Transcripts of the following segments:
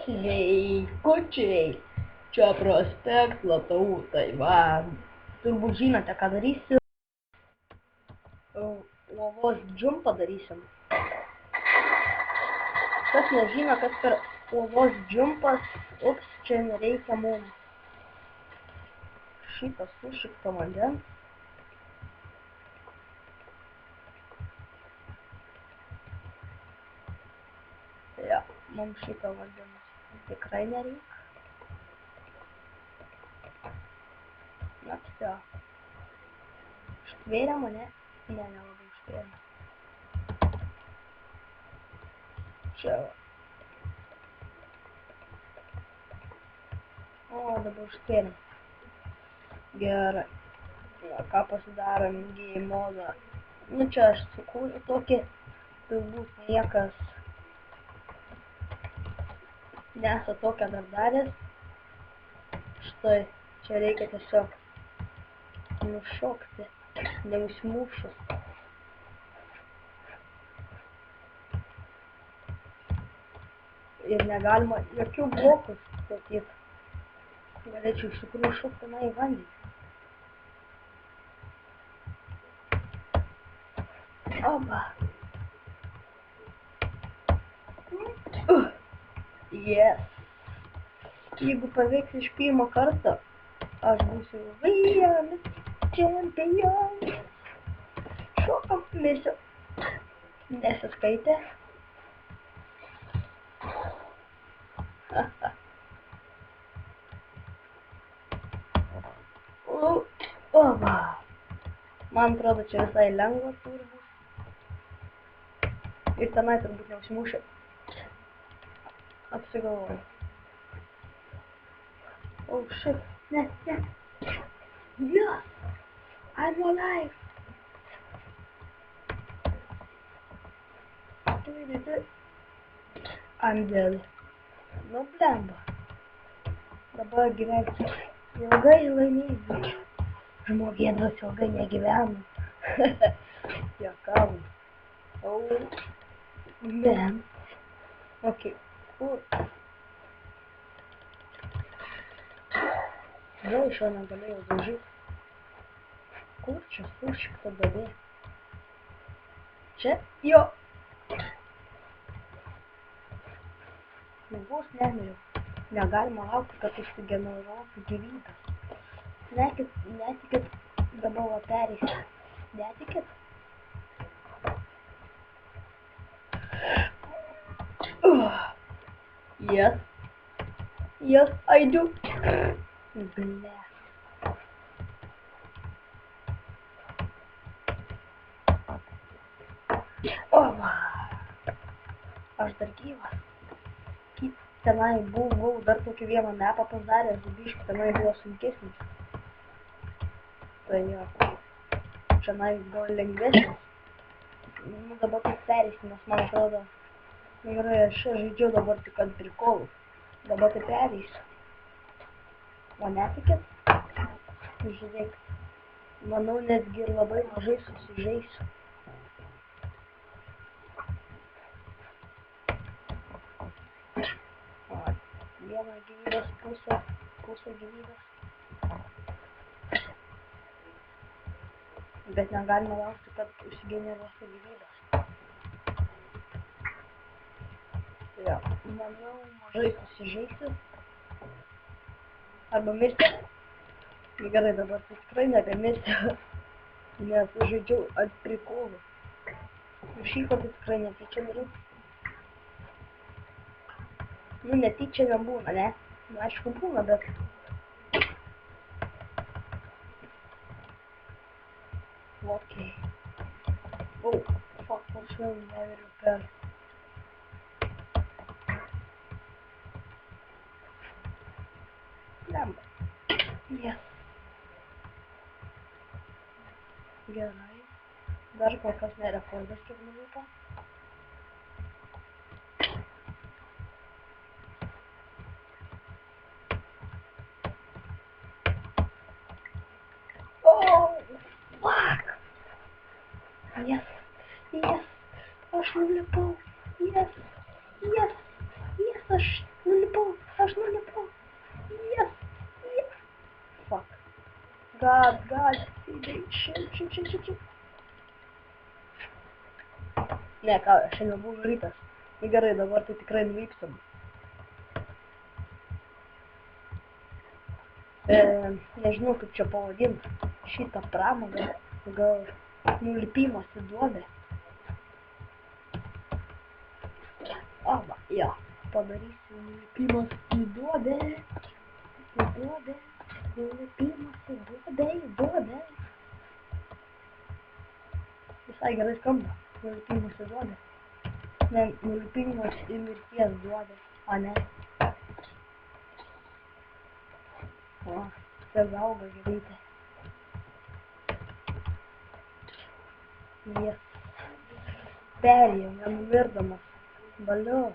Sveikučiai, čia Prospekt Platau, tai va, turbūt žinote, ką darysiu. Lovos džumpą darysim. Kas nežino, kas per lovos džumpas, čia nereikia mums šitą sušikto vandens. Ja, mums šito vandens tikrai nereikia. Na, все. Užtvėrė mane? Ne, nelabai užtvėrė. Čia va. O, dabar užtvėrė. Gerai. Na, ką pasidarom game modą. Nu, čia aš sukūriu tokį, turbūt niekas nesą tokią dar daręs. Štai, čia reikia tiesiog nušokti, neužsmušus. Ir negalima jokių blokų statyti. Galėčiau iš tikrųjų šokti į vandenį. Oba. Yes. Jeigu pavyks iš pirmo karto, aš būsiu vienas čempionas. Šokam, misio. Nesiskaitė. Oba. Man atrodo, čia visai lengva turbūt. Ir tenai turbūt neužsimušė. Apsigalvoju. Oh shit. Ne. Yes! I'm alive! I'm dead. Nu, blemba. Dabar gyvensiu ilgai laimingai. Žmogėdras ilgai negyvena. Juokauju. Oh, man. Okay, kur? Vėl iš jo negalėjau daužyti. Kur čia sušikta duobė? Čia? Jo! Vos nemiriau. Negalima laukti, kad užsigeneruotų gyvybės. Netikit, dabar va pereisiu. Netikit? Yes. Yes, I do. Ble. Oba. Aš dar gyvas. Tenai buvau dar tokį vieną mapą pasidaręs, biškį tenai buvo sunkesnis. Tai jo. Čionai buvo lengvesnis. Nu, dabar taip pereisiu, nes man atrodo, gerai, aš žaidžiu dabar tik ant prikolų. Dabar taip pereisiu. O netikit? Žiūrėk. Manau, netgi ir labai mažai susižeisiu. Viena gyvybės pusė gyvybės. Bet negalima laukti, kad užsigeneruotų gyvybės. Jo, manau, mažai susižeisiu. Arba mirsiu. Gerai, dabar tikrai nebemirsiu. Nes žaidžiau ant prikolų. Ir šį kartą tikrai netyčia miriau. Nu, netyčia nebūna, ne? Nu, aišku, būna, bet... Okei. Oh, fuck, aš vėl neveriu per... Lemba. Yes. Gerai. Dar kol kas nerekordas, kiek nuvyko. Yes, aš nulipau. Yes, aš nulipau aš nulipau. Yes, yes. Fuck. God, shit. Ne, ką, šiandien buvo rytas. Nu gerai, dabar tai tikrai nulipsim. Nežinau, kaip čia pavadinti šitą pramogą. Gal nulipimas į duobę. Arba, jo, padarysiu nulipimas į duobę. Nulipimas į duobę. Visai gerai skamba. Nulipimas į duobę. Ne, nulipimas į mirties duobę. O ne. O, čia auga gėlytė. Yes. Perėjau, nenumirdamas. Valio.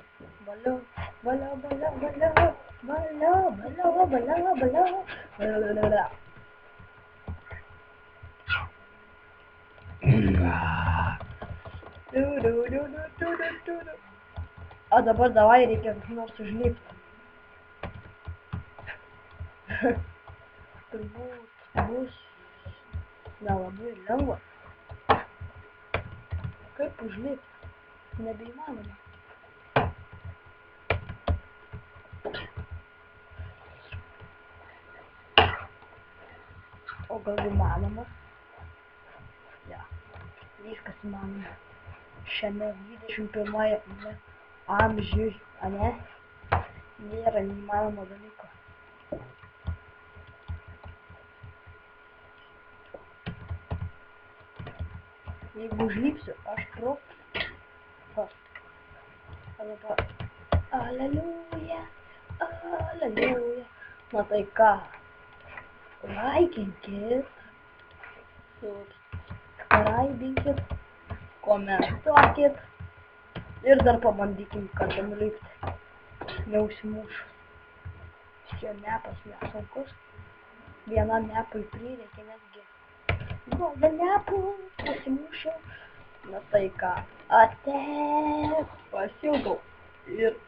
O dabar davai reikia nors užlipti. Turbūt bus nelabai lengva. Kaip užlipti? Nebeįmanoma. O gal įmanoma? Ja, viskas įmanoma. Šiame 21 amžiui, ane? Nėra neįmanomo dalyko. Jeigu užlipsiu, aš trauksiu. Dabar. Aleliuja. Matai ką? Laikinkit. Subscribinkit. Komentuokit. Ir dar pabandykim kartą nulipti. Neužsimušiu. Čia mepas nesunkus. Vienam mepui prireikia netgi. Nu, be mepų pasimušiau. Na tai ką? Ate. Pasiilgau. Ir